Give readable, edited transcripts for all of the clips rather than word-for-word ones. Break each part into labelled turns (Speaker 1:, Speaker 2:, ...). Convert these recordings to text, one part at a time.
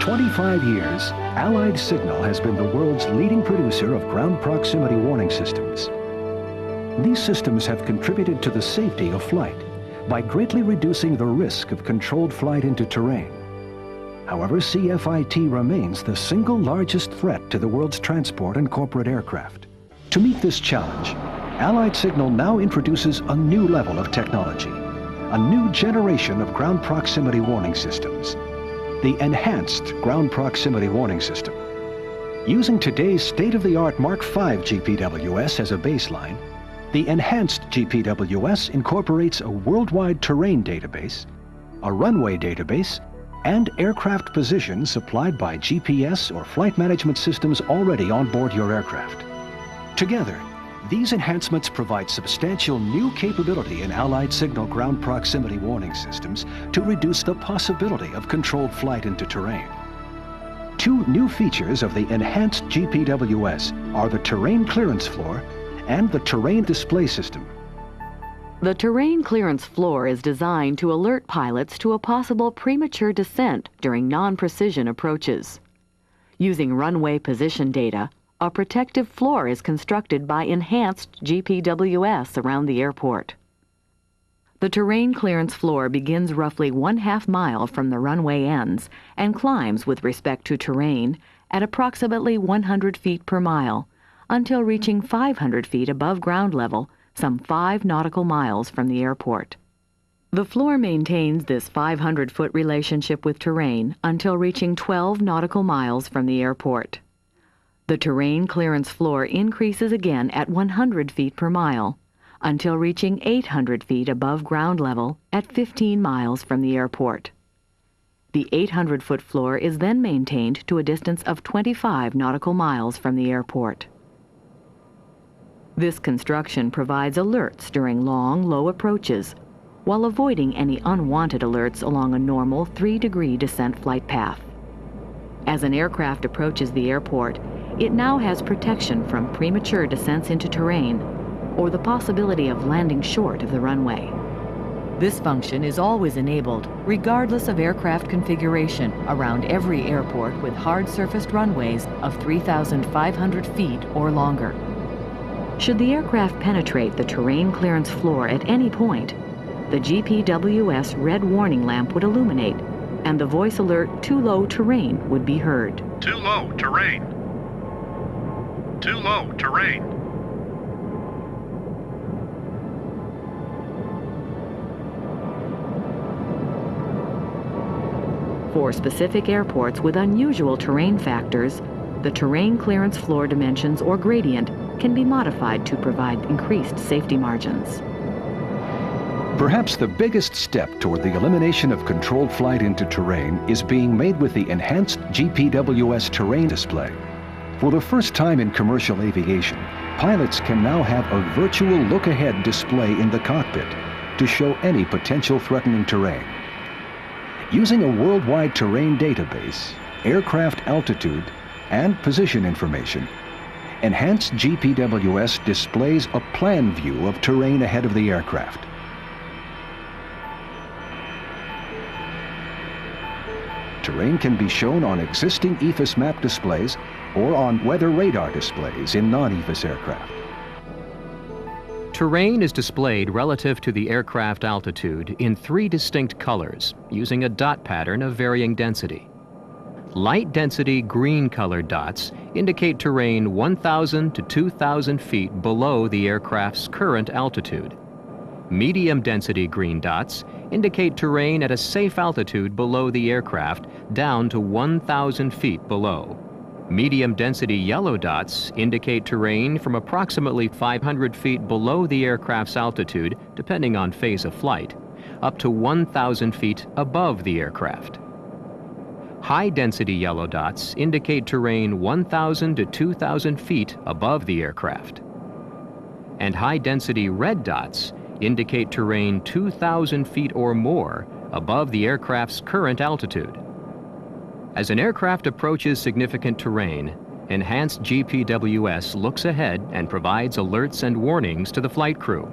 Speaker 1: 25 years, Allied Signal has been the world's leading producer of ground proximity warning systems. These systems have contributed to the safety of flight by greatly reducing the risk of controlled flight into terrain. However, CFIT remains the single largest threat to the world's transport and corporate aircraft. To meet this challenge, Allied Signal now introduces a new level of technology, a new generation of ground proximity warning systems, the Enhanced Ground Proximity Warning System. Using today's state-of-the-art Mark V GPWS as a baseline, the Enhanced GPWS incorporates a worldwide terrain database, a runway database, and aircraft positions supplied by GPS or flight management systems already on board your aircraft. Together, these enhancements provide substantial new capability in Allied Signal ground proximity warning systems to reduce the possibility of controlled flight into terrain. Two new features of the Enhanced GPWS are the Terrain Clearance Floor and the Terrain Display System.
Speaker 2: The terrain clearance floor is designed to alert pilots to a possible premature descent during non-precision approaches. Using runway position data, a protective floor is constructed by Enhanced GPWS around the airport. The terrain clearance floor begins roughly 1/2 mile from the runway ends and climbs with respect to terrain at approximately 100 feet per mile until reaching 500 feet above ground level, some 5 nautical miles from the airport. The floor maintains this 500-foot relationship with terrain until reaching 12 nautical miles from the airport. The terrain clearance floor increases again at 100 feet per mile until reaching 800 feet above ground level at 15 miles from the airport. The 800-foot floor is then maintained to a distance of 25 nautical miles from the airport. This construction provides alerts during long, low approaches, while avoiding any unwanted alerts along a normal 3-degree descent flight path. As an aircraft approaches the airport, it now has protection from premature descents into terrain or the possibility of landing short of the runway. This function is always enabled, regardless of aircraft configuration, around every airport with hard-surfaced runways of 3,500 feet or longer. Should the aircraft penetrate the terrain clearance floor at any point, the GPWS red warning lamp would illuminate, and the voice alert "Too low terrain" would be heard.
Speaker 3: Too low terrain. Too low terrain.
Speaker 2: For specific airports with unusual terrain factors, the terrain clearance floor dimensions or gradient can be modified to provide increased safety margins.
Speaker 1: Perhaps the biggest step toward the elimination of controlled flight into terrain is being made with the Enhanced GPWS Terrain Display. For the first time in commercial aviation, pilots can now have a virtual look-ahead display in the cockpit to show any potential threatening terrain. Using a worldwide terrain database, aircraft altitude, and position information, Enhanced GPWS displays a plan view of terrain ahead of the aircraft. Terrain can be shown on existing EFIS map displays or on weather radar displays in non-EFIS aircraft.
Speaker 4: Terrain is displayed relative to the aircraft altitude in 3 distinct colors using a dot pattern of varying density. Light density green colored dots indicate terrain 1,000 to 2,000 feet below the aircraft's current altitude. Medium density green dots indicate terrain at a safe altitude below the aircraft down to 1,000 feet below. Medium density yellow dots indicate terrain from approximately 500 feet below the aircraft's altitude, depending on phase of flight, up to 1,000 feet above the aircraft. High-density yellow dots indicate terrain 1,000 to 2,000 feet above the aircraft. And high-density red dots indicate terrain 2,000 feet or more above the aircraft's current altitude. As an aircraft approaches significant terrain, Enhanced GPWS looks ahead and provides alerts and warnings to the flight crew.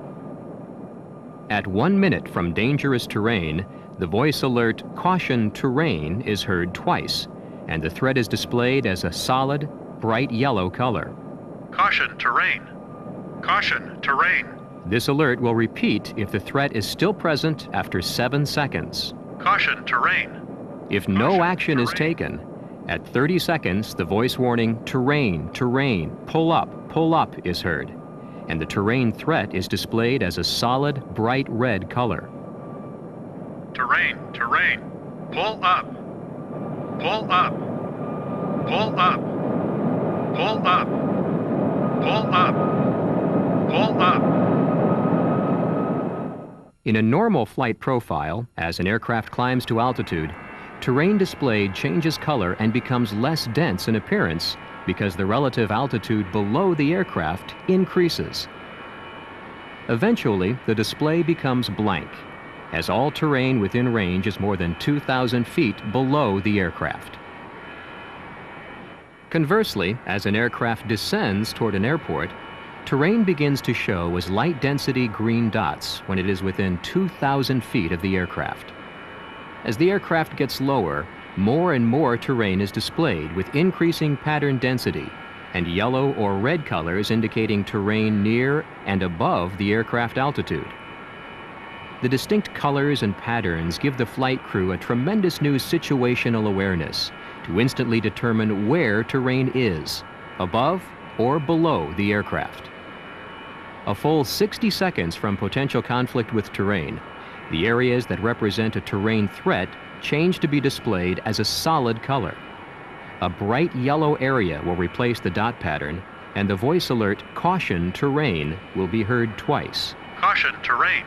Speaker 4: At 1 minute from dangerous terrain, the voice alert "Caution Terrain" is heard twice, and the threat is displayed as a solid, bright yellow color.
Speaker 3: Caution, terrain. Caution, terrain.
Speaker 4: This alert will repeat if the threat is still present after 7 seconds.
Speaker 3: Caution, terrain.
Speaker 4: If no action is taken, at 30 seconds, the voice warning, terrain, terrain, pull up is heard, and the terrain threat is displayed as a solid, bright red color.
Speaker 3: Terrain, terrain. Pull up. Pull up. Pull up. Pull up. Pull up. Pull up.
Speaker 4: In a normal flight profile, as an aircraft climbs to altitude, terrain displayed changes color and becomes less dense in appearance because the relative altitude below the aircraft increases. Eventually, the display becomes blank, as all terrain within range is more than 2,000 feet below the aircraft. Conversely, as an aircraft descends toward an airport, terrain begins to show as light-density green dots when it is within 2,000 feet of the aircraft. As the aircraft gets lower, more and more terrain is displayed with increasing pattern density, and yellow or red colors indicating terrain near and above the aircraft altitude. The distinct colors and patterns give the flight crew a tremendous new situational awareness to instantly determine where terrain is, above or below the aircraft. A full 60 seconds from potential conflict with terrain, the areas that represent a terrain threat change to be displayed as a solid color. A bright yellow area will replace the dot pattern, and the voice alert, caution, terrain, will be heard twice.
Speaker 3: Caution, terrain.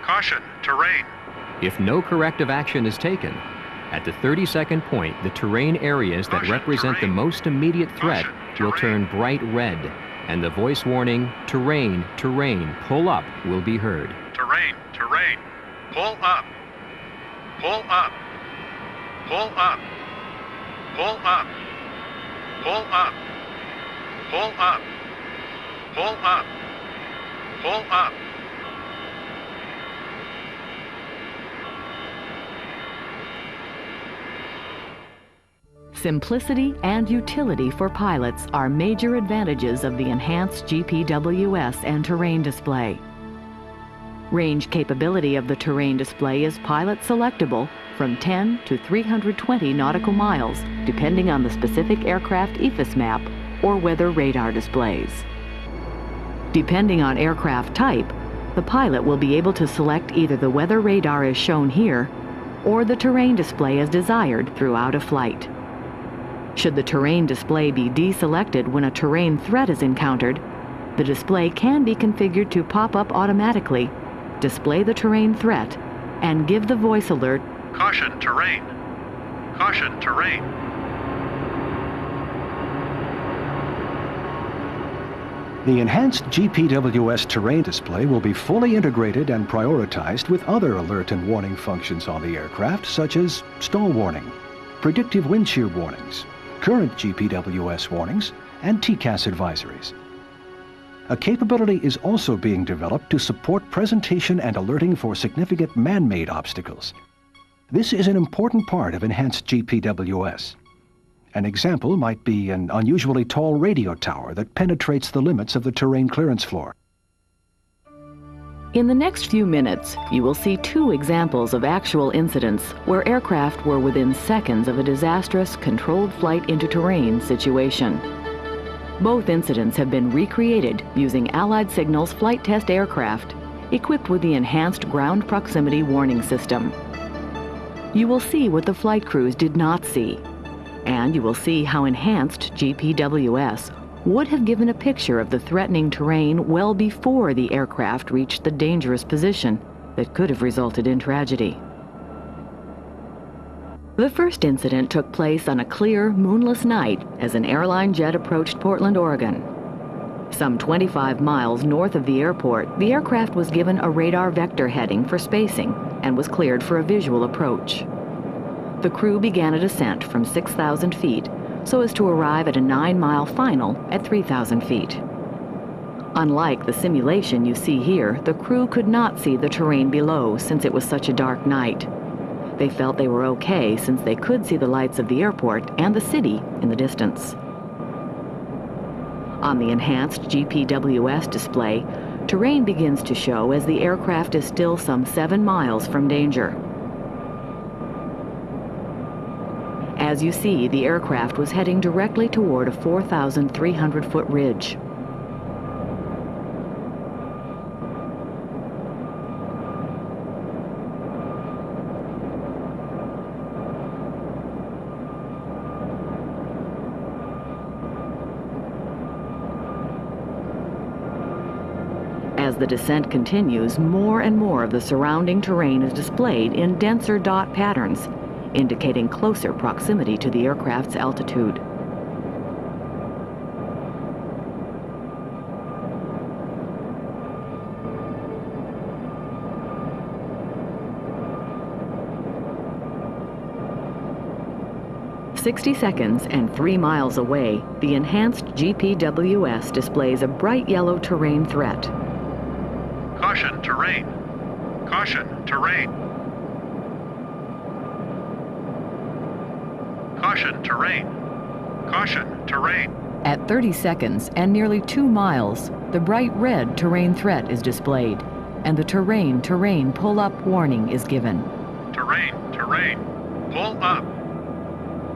Speaker 3: Caution, terrain.
Speaker 4: If no corrective action is taken, at the 30-second point, the terrain areas that
Speaker 3: Caution,
Speaker 4: represent the
Speaker 3: terrain.
Speaker 4: most immediate threat
Speaker 3: Caution,
Speaker 4: will turn
Speaker 3: terrain.
Speaker 4: bright red, and the voice warning, terrain, terrain, pull up, will be heard.
Speaker 3: Terrain, terrain. Pull up. Pull up. Pull up. Pull up. Pull up. Pull up. Pull up. Pull up.
Speaker 2: Simplicity and utility for pilots are major advantages of the enhanced GPWS and terrain display. Range capability of the terrain display is pilot selectable from 10 to 320 nautical miles, depending on the specific aircraft EFIS map or weather radar displays. Depending on aircraft type, the pilot will be able to select either the weather radar as shown here or the terrain display as desired throughout a flight. Should the terrain display be deselected when a terrain threat is encountered, the display can be configured to pop up automatically, display the terrain threat, and give the voice alert,
Speaker 3: Caution, terrain. Caution, terrain.
Speaker 1: The enhanced GPWS terrain display will be fully integrated and prioritized with other alert and warning functions on the aircraft, such as stall warning, predictive wind shear warnings, current GPWS warnings, and TCAS advisories. A capability is also being developed to support presentation and alerting for significant man-made obstacles. This is an important part of enhanced GPWS. An example might be an unusually tall radio tower that penetrates the limits of the terrain clearance floor.
Speaker 2: In the next few minutes, you will see two examples of actual incidents where aircraft were within seconds of a disastrous controlled flight into terrain situation. Both incidents have been recreated using Allied Signal's flight test aircraft, equipped with the enhanced ground proximity warning system. You will see what the flight crews did not see, and you will see how enhanced GPWS would have given a picture of the threatening terrain well before the aircraft reached the dangerous position that could have resulted in tragedy. The first incident took place on a clear, moonless night as an airline jet approached Portland, Oregon. Some 25 miles north of the airport, the aircraft was given a radar vector heading for spacing and was cleared for a visual approach. The crew began a descent from 6,000 feet so as to arrive at a 9-mile final at 3,000 feet. Unlike the simulation you see here, the crew could not see the terrain below since it was such a dark night. They felt they were okay since they could see the lights of the airport and the city in the distance. On the enhanced GPWS display, terrain begins to show as the aircraft is still some 7 miles from danger. As you see, the aircraft was heading directly toward a 4,300-foot ridge. As the descent continues, more and more of the surrounding terrain is displayed in denser dot patterns, indicating closer proximity to the aircraft's altitude. "60 seconds and 3 miles away, the enhanced GPWS displays a bright yellow terrain threat.
Speaker 3: Caution, terrain. Caution, terrain. Caution, terrain. Caution, terrain.
Speaker 2: At 30 seconds and nearly 2 miles, the bright red terrain threat is displayed, and the terrain pull-up warning is given.
Speaker 3: Terrain, terrain. Pull up.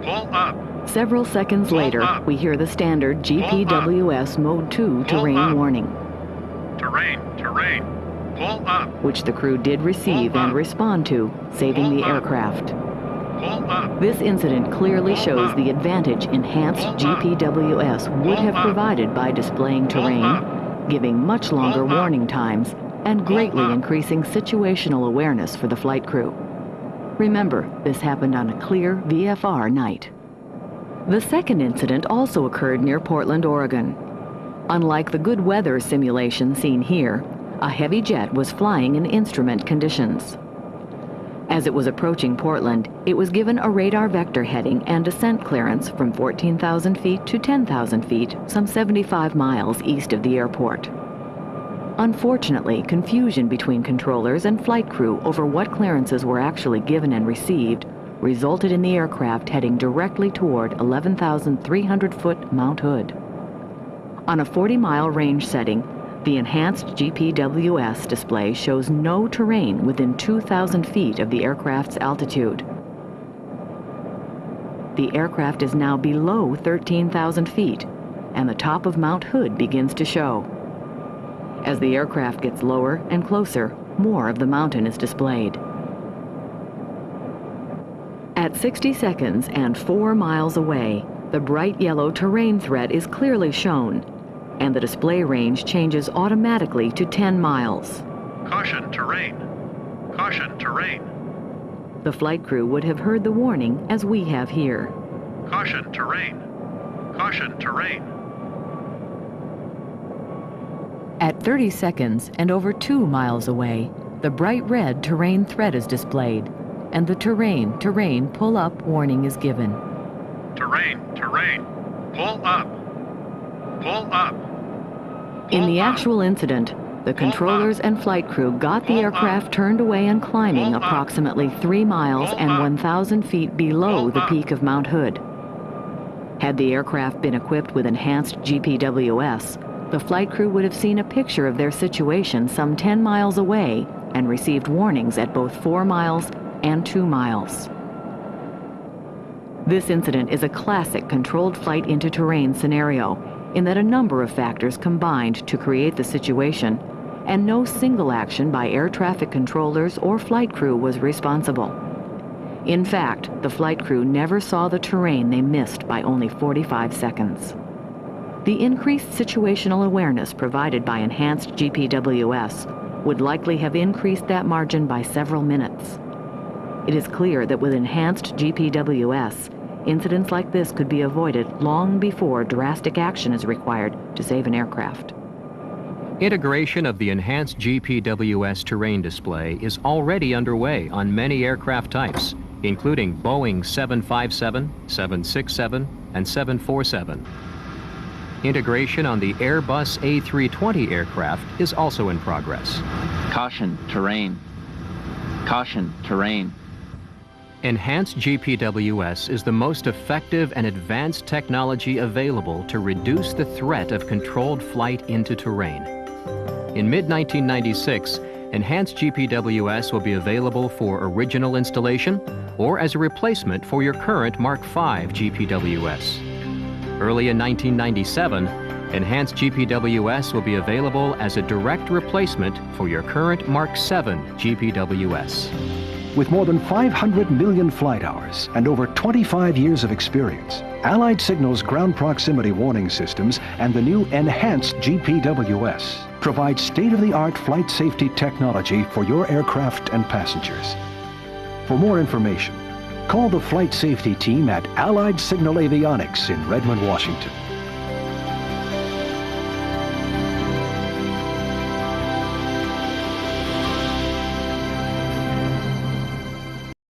Speaker 3: Pull up.
Speaker 2: Several seconds
Speaker 3: Pull
Speaker 2: later,
Speaker 3: up.
Speaker 2: we hear the standard GPWS Mode 2 terrain
Speaker 3: up.
Speaker 2: warning,
Speaker 3: Terrain, terrain. Pull up.
Speaker 2: which the crew did receive
Speaker 3: Pull
Speaker 2: and
Speaker 3: up.
Speaker 2: respond to, saving
Speaker 3: Pull
Speaker 2: the
Speaker 3: up.
Speaker 2: aircraft.
Speaker 3: Pull up.
Speaker 2: This incident clearly
Speaker 3: Pull
Speaker 2: shows
Speaker 3: up.
Speaker 2: the advantage enhanced
Speaker 3: Pull up.
Speaker 2: GPWS would
Speaker 3: Pull
Speaker 2: have
Speaker 3: up.
Speaker 2: provided by displaying
Speaker 3: Pull
Speaker 2: terrain,
Speaker 3: up.
Speaker 2: giving much longer
Speaker 3: Pull up.
Speaker 2: warning times, and greatly
Speaker 3: up.
Speaker 2: increasing situational awareness for the flight crew. Remember, this happened on a clear VFR night. The second incident also occurred near Portland, Oregon. Unlike the good weather simulation seen here, a heavy jet was flying in instrument conditions. As it was approaching Portland, it was given a radar vector heading and descent clearance from 14,000 feet to 10,000 feet, some 75 miles east of the airport. Unfortunately, confusion between controllers and flight crew over what clearances were actually given and received resulted in the aircraft heading directly toward 11,300-foot Mount Hood. On a 40-mile range setting, the enhanced GPWS display shows no terrain within 2,000 feet of the aircraft's altitude. The aircraft is now below 13,000 feet, and the top of Mount Hood begins to show. As the aircraft gets lower and closer, more of the mountain is displayed. At 60 seconds and 4 miles away, the bright yellow terrain threat is clearly shown, and the display range changes automatically to 10 miles.
Speaker 3: Caution, terrain. Caution, terrain.
Speaker 2: The flight crew would have heard the warning as we have here.
Speaker 3: Caution, terrain. Caution, terrain.
Speaker 2: At 30 seconds and over 2 miles away, the bright red terrain threat is displayed, and the terrain pull-up warning is given.
Speaker 3: Terrain, terrain. Pull up. Pull up.
Speaker 2: In the
Speaker 3: Pull up.
Speaker 2: actual incident, the controllers and flight crew got the
Speaker 3: Pull
Speaker 2: aircraft
Speaker 3: up.
Speaker 2: turned away and climbing
Speaker 3: Pull up.
Speaker 2: approximately 3 miles
Speaker 3: Pull
Speaker 2: and
Speaker 3: up.
Speaker 2: 1,000 feet below
Speaker 3: Pull
Speaker 2: the
Speaker 3: up.
Speaker 2: peak of Mount Hood. Had the aircraft been equipped with enhanced GPWS, the flight crew would have seen a picture of their situation some 10 miles away and received warnings at both 4 miles and 2 miles. This incident is a classic controlled flight into terrain scenario, in that a number of factors combined to create the situation, and no single action by air traffic controllers or flight crew was responsible. In fact, the flight crew never saw the terrain they missed by only 45 seconds. The increased situational awareness provided by enhanced GPWS would likely have increased that margin by several minutes. It is clear that with enhanced GPWS, incidents like this could be avoided long before drastic action is required to save an aircraft.
Speaker 4: Integration of the enhanced GPWS terrain display is already underway on many aircraft types, including Boeing 757, 767, and 747. Integration on the Airbus A320 aircraft is also in progress.
Speaker 5: Caution, terrain. Caution, terrain.
Speaker 4: Enhanced GPWS is the most effective and advanced technology available to reduce the threat of controlled flight into terrain. In mid-1996, Enhanced GPWS will be available for original installation or as a replacement for your current Mark V GPWS. Early in 1997, Enhanced GPWS will be available as a direct replacement for your current Mark VII GPWS.
Speaker 1: With more than 500 million flight hours and over 25 years of experience, Allied Signal's ground proximity warning systems and the new Enhanced GPWS provide state-of-the-art flight safety technology for your aircraft and passengers. For more information, call the flight safety team at Allied Signal Avionics in Redmond, Washington.